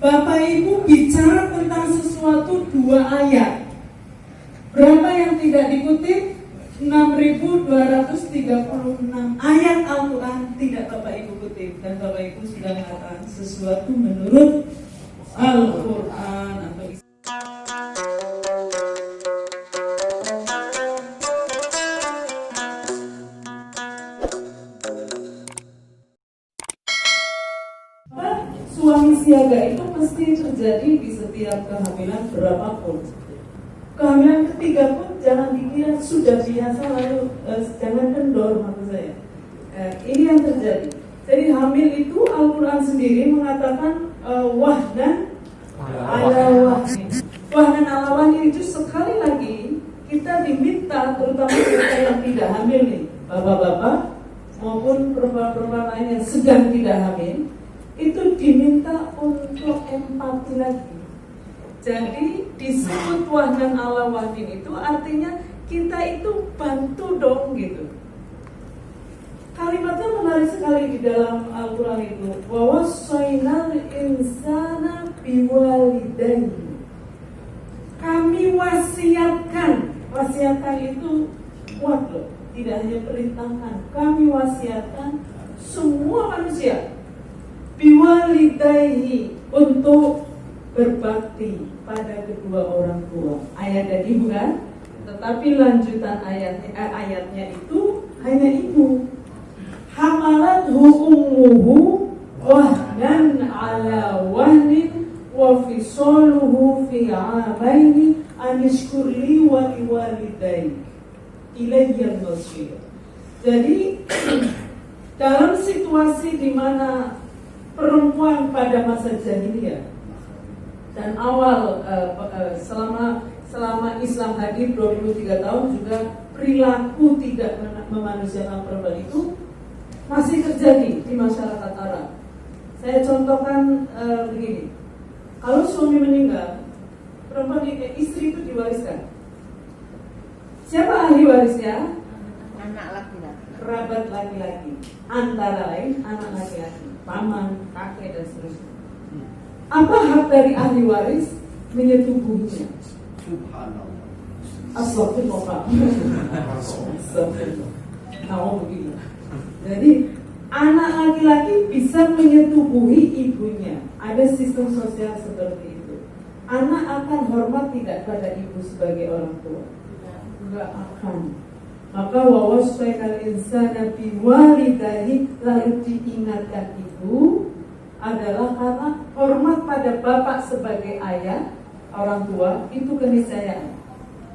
Bapak Ibu bicara tentang sesuatu 2 ayat. Berapa yang tidak dikutip? 6.236 ayat Al-Quran tidak Bapak Ibu kutip. Dan Bapak Ibu sudah mengatakan sesuatu menurut Al-Quran atau suami siaga itu mesti terjadi di setiap kehamilan berapapun. Kehamilan ketiga pun jangan dikira sudah biasa lalu jangan kendor maksud saya. Ini yang terjadi. Jadi hamil itu Al-Quran sendiri mengatakan wahdan ala wahnin. Wahdan ala wahnin itu sekali lagi kita diminta, terutama kita yang tidak hamil nih, bapak-bapak maupun perempuan-perempuan lain yang sedang tidak hamil, itu diminta untuk empati lagi. Jadi disebut wahdan ala wahnin itu artinya kita itu bantu dong gitu. Kalimatnya menarik sekali di dalam Al-Quran itu. Wa wassaynal insana biwalidayhi. Kami wasiatkan itu kuat loh, tidak hanya perintahkan. Kami wasiatkan semua manusia biwalidayhi untuk berbakti pada kedua orang tua. Ayat tadi bukan, tetapi lanjutan ayatnya itu hanya ibu. Hamalathu ummuhu wahnan ala wahnin wa fisaluhu fi 'amaini anishkur li wa liwalidayk ilayya al-masir. Jadi dalam situasi di mana perempuan pada masa jahiliyah dan awal selama Islam hadir 23 tahun juga perilaku tidak memanusiakan perempuan itu masih terjadi di masyarakat Arab. Saya contohkan begini. Kalau suami meninggal, perempuan istri itu diwariskan. Siapa ahli warisnya? Anak laki-laki. Kerabat laki-laki. Antara lain anak laki-laki, paman, kakek dan seterusnya. Apa hak dari ahli waris? Menyetubuhinya. Subhanallah. Astagfirullah. Astagfirullah. Nah, begitu. Jadi anak laki-laki bisa menyetubuhi ibunya. Ada sistem sosial seperti itu. Anak akan hormat tidak pada ibu sebagai orang tua? Enggak akan. Maka wawasainal insana biwalidayhi, lalu diingatkan ibu adalah karena hormat pada bapak sebagai ayah, orang tua, itu keniscayaan.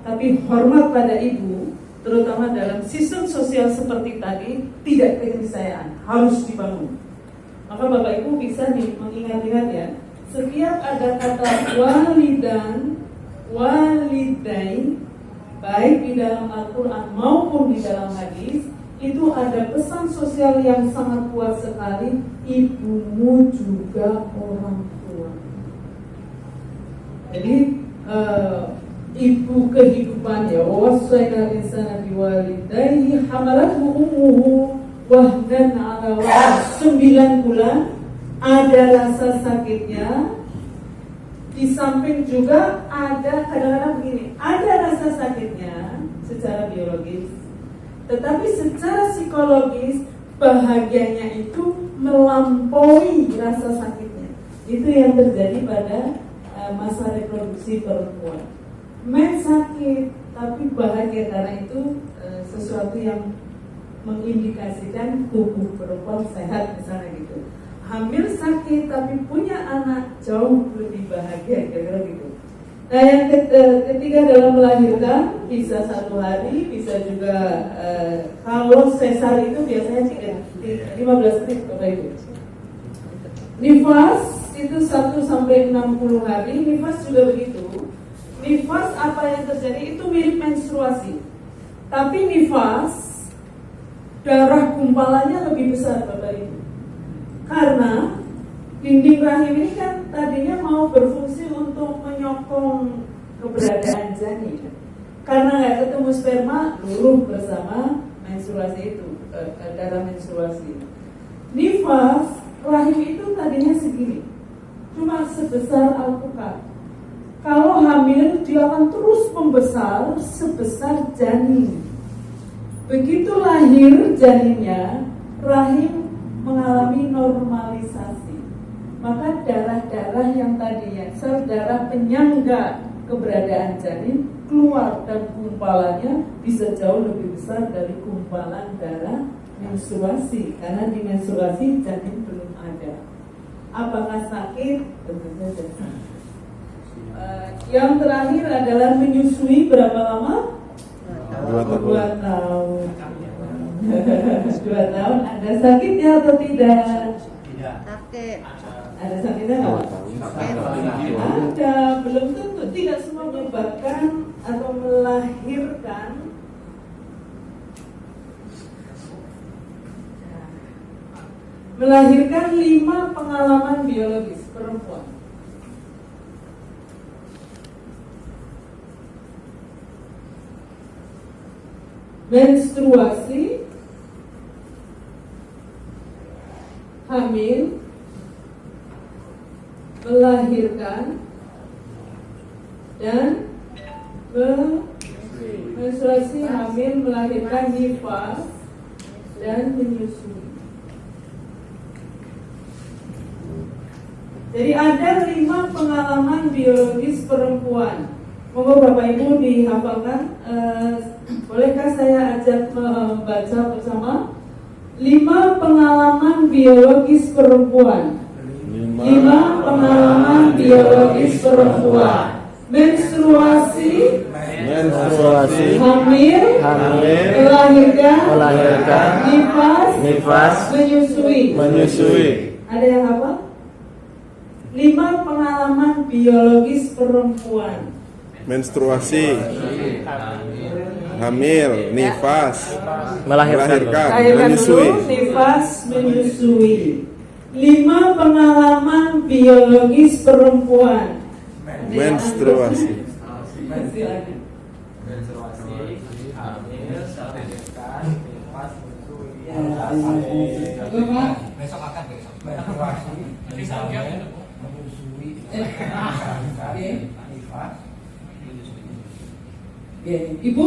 Tapi hormat pada ibu, terutama dalam sistem sosial seperti tadi, tidak keniscayaan, harus dibangun. Maka Bapak Ibu bisa mengingat-ingat ya, setiap ada kata walidan, walidain, baik di dalam Al-Quran maupun di dalam hadis, itu ada pesan sosial yang sangat kuat sekali. Ibumu juga orang tua. Jadi ibu kehidupan ya. Wawasainal insana biwalidayhi hamalathu ummuhu wahnan ala wahnin. 9 bulan ada rasa sakitnya. Di samping juga ada kadang-kadang begini, ada rasa sakitnya secara biologis, tetapi secara psikologis bahagianya itu melampaui rasa sakitnya. Itu yang terjadi pada masa reproduksi perempuan. Men sakit tapi bahagia karena itu sesuatu yang mengindikasikan tubuh perempuan sehat misalnya gitu. Hamil sakit tapi punya anak jauh lebih bahagia kira-kira gitu. Nah yang ketiga dalam melahirkan bisa 1 hari, bisa juga kalau sesar itu biasanya 15 menit Bapak Ibu. Nifas itu 1 sampai 60 hari, nifas juga begitu. Nifas apa yang terjadi itu mirip menstruasi. Tapi nifas darah gumpalannya lebih besar Bapak Ibu. Karena dinding rahim ini kan tadinya mau berfungsi untuk menyokong keberadaan janin. Karena nggak ketemu sperma, luluh bersama menstruasi itu, darah menstruasi. Nifas rahim itu tadinya segini, cuma sebesar alpukat. Kalau hamil, dia akan terus membesar sebesar janin. Begitu lahir janinnya, rahim mengalami normalisasi. Maka darah-darah yang tadinya sel darah penyangga keberadaan janin keluar, dan gumpalannya bisa jauh lebih besar dari gumpalan darah menstruasi, karena di menstruasi janin belum ada. Apakah sakit? Tentu saja sakit. Yang terakhir adalah menyusui. Berapa lama? 2 tahun. 2 tahun. Ada sakitnya atau tidak? Sakit. Ada sakitnya nggak? Ada. Belum tentu. Tidak semua menyebabkan atau melahirkan. Melahirkan 5 pengalaman biologis perempuan. Menstruasi, hamil, melahirkan, dan menstruasi, hamil, melahirkan, nifas, dan menyusui. Jadi ada 5 pengalaman biologis perempuan. Monggo Bapak Ibu dihafalkan. Bolehkah saya ajak membaca bersama? 5 pengalaman biologis perempuan. 5 pengalaman biologis perempuan. Menstruasi, hamil, melahirkan, nifas, menyusui. Ada yang apa? 5 pengalaman biologis perempuan. Menstruasi, hamil, nifas, melahirkan, menyusui. Nifas, menyusui. 5 pengalaman biologis perempuan. Menstruasi, Silakan. Besok akan Ibu,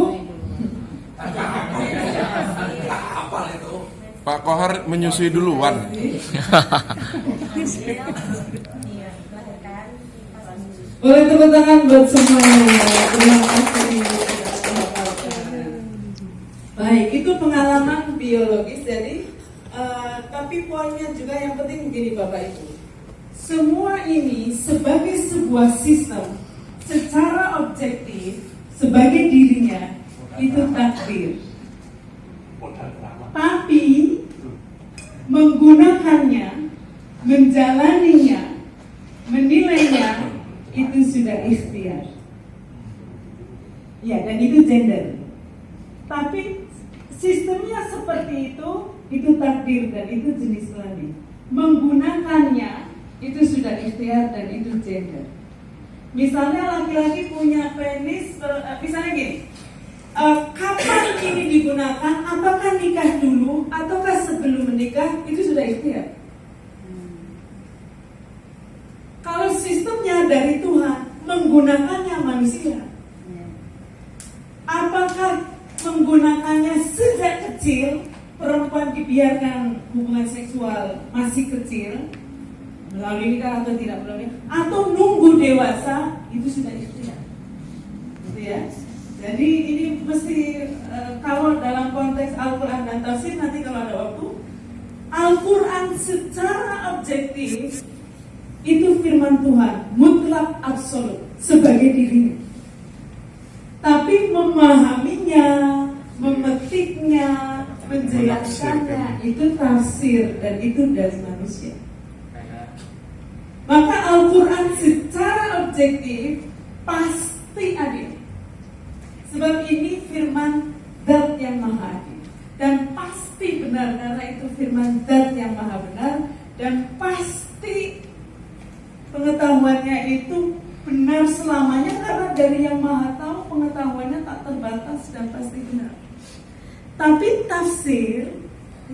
Pak Kohar menyusui duluan. boleh tepuk tangan buat semuanya. Terima kasih. Baik, itu pengalaman biologis. Jadi, tapi poinnya juga yang penting begini Bapak Ibu. Semua ini sebagai sebuah sistem, secara objektif, sebagai dirinya itu takdir. Tapi menggunakannya, menjalaninya, menilainya itu sudah ikhtiar. Ya, dan itu gender. Tapi sistemnya seperti itu takdir dan itu jenis kelamin. Menggunakannya itu sudah ikhtiar dan itu gender. Misalnya laki-laki punya penis, misalnya gini, kapan ini digunakan? Apakah nikah dulu ataukah sebelum menikah? Itu sudah ikhtiar. Kalau sistemnya dari Tuhan, menggunakannya manusia. Apakah menggunakannya sejak kecil, perempuan dibiarkan hubungan seksual masih kecil, melalui nikah atau tidak melalui, atau nunggu dewasa, itu sudah ikhtiar. Gitu ya. Jadi ini mesti kalau dalam konteks Al-Quran dan tafsir, nanti kalau ada waktu, Al-Quran secara objektif itu firman Tuhan, mutlak absolut sebagai dirinya. Tapi memahaminya, memetiknya, menjelaskannya itu tafsir dan itu dari manusia. Maka Al-Quran secara objektif pasti adil. Sebab ini firman Zat yang maha adil. Dan pasti benar karena itu firman Zat yang maha benar. Dan pasti pengetahuannya itu benar selamanya, karena dari yang maha tahu pengetahuannya tak terbatas dan pasti benar. Tapi tafsir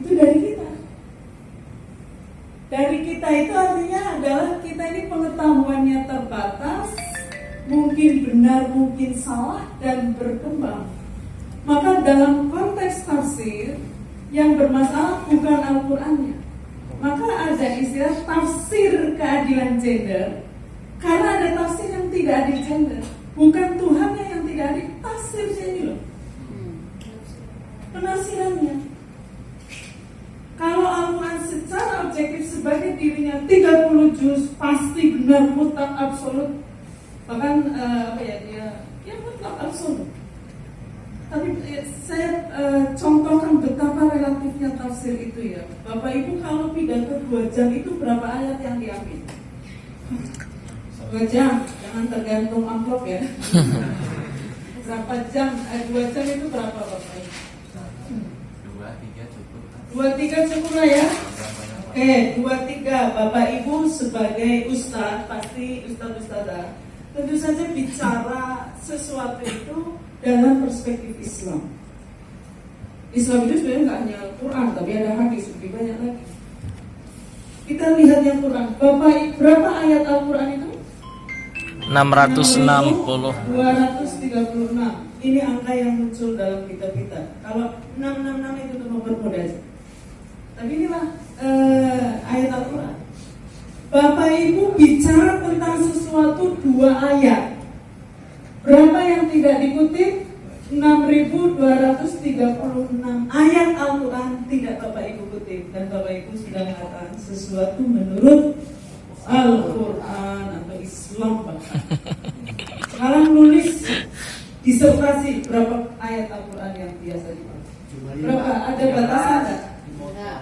itu dari kita. Dari kita itu artinya adalah kita ini pengetahuannya terbatas, mungkin benar, mungkin salah, dan berkembang. Maka dalam konteks tafsir, yang bermasalah bukan Al-Qur'annya. Maka ada istilah tafsir keadilan gender, karena ada tafsir yang tidak adil gender. Bukan Tuhannya yang tidak adil, tafsirnya ini loh, penafsirannya. Kalau Al-Quran secara objektif sebagai dirinya 30 juz pasti benar, mutlak, absolut, bahkan dia mutlak absolut. Tapi saya contohkan betapa relatifnya tafsir itu ya. Bapak Ibu kalau pidato 2 jam itu berapa ayat yang diambil? 2 jam, jangan tergantung amplop ya. Berapa jam? 2 jam itu berapa Bapak Ibu? 2-3 cukup lah ya. Oke, 2-3 Bapak Ibu sebagai ustadz, pasti ustadz-ustadzah, tentu saja bicara sesuatu itu dalam perspektif Islam. Islam itu sebenarnya nggak hanya Quran, tapi ada hadis lebih banyak lagi. Kita lihat yang Quran. Bapak, berapa ayat Al-Quran itu? 660. 236. Ini angka yang muncul dalam kitab kita. Kalau 666 itu untuk mempermudah aja. Tapi inilah ayat Al-Quran. Bapak Ibu bicara tentang sesuatu 2 ayat. Berapa yang tidak dikutip? 6.236 ayat Al-Quran tidak Bapak Ibu kutip. Dan Bapak Ibu sudah mengatakan sesuatu menurut Al-Quran atau Islam bahkan. Sekarang nulis disertasi berapa ayat Al-Quran yang biasa dipakai? Berapa? Ada batasan enggak?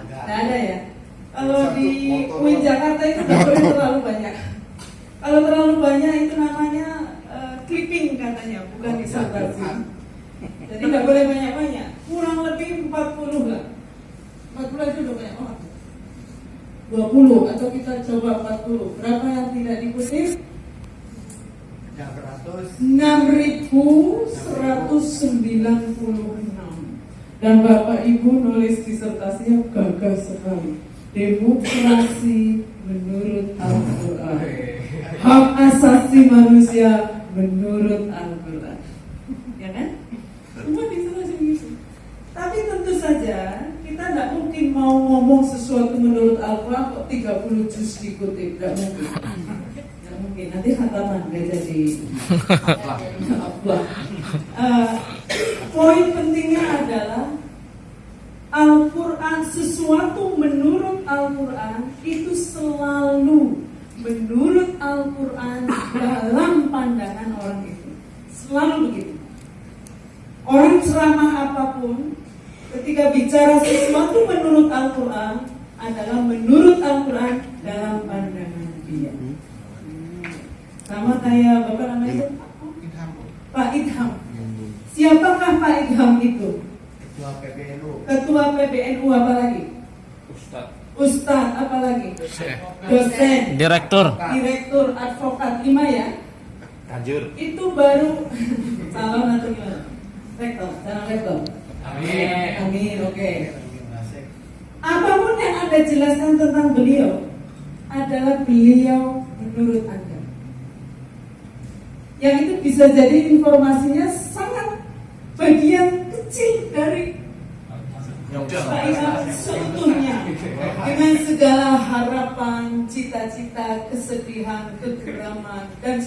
Nggak ada ya. Kalau di UIN Jakarta itu nggak boleh terlalu banyak. Kalau terlalu banyak itu namanya clipping katanya, bukan disertasi. Jadi nggak boleh banyak-banyak. Kurang lebih 40 lah. 40 itu udah banyak banget. 20 atau kita coba 40. Berapa yang tidak dikutip? 6.196. Dan Bapak Ibu nulis disertasinya gagah sekali. Demokrasi menurut Al-Quran, hak asasi manusia menurut Al-Quran. Ya kan? Semua disertasi begitu. Tapi tentu saja kita tidak mungkin mau ngomong sesuatu menurut Al-Quran kok 30 juz dikutip. Tidak mungkin. Tidak mungkin. Nanti khataman nggak jadi. Poin pentingnya adalah Al-Quran, sesuatu menurut Al-Quran itu selalu menurut Al-Quran dalam pandangan orang itu. Selalu begitu. Orang ceramah apapun ketika bicara sesuatu menurut Al-Quran adalah menurut Al-Quran dalam pandangan dia. Sama kayak Bapak namanya Pak Idham. Siapakah Pak Idham itu? Ketua PBNU apa lagi? Ustadz apa lagi? Dosen. Direktur, advokat, 5 ya? Kanjur. Itu baru calon atau gimana? Rektor. Amin, oke. Apapun yang Anda jelaskan tentang beliau adalah beliau menurut Anda. Yang itu bisa jadi informasinya sangat bagian kecil dari Pak Idham seutuhnya, dengan segala harapan, cita-cita, kesedihan, kegeraman, dan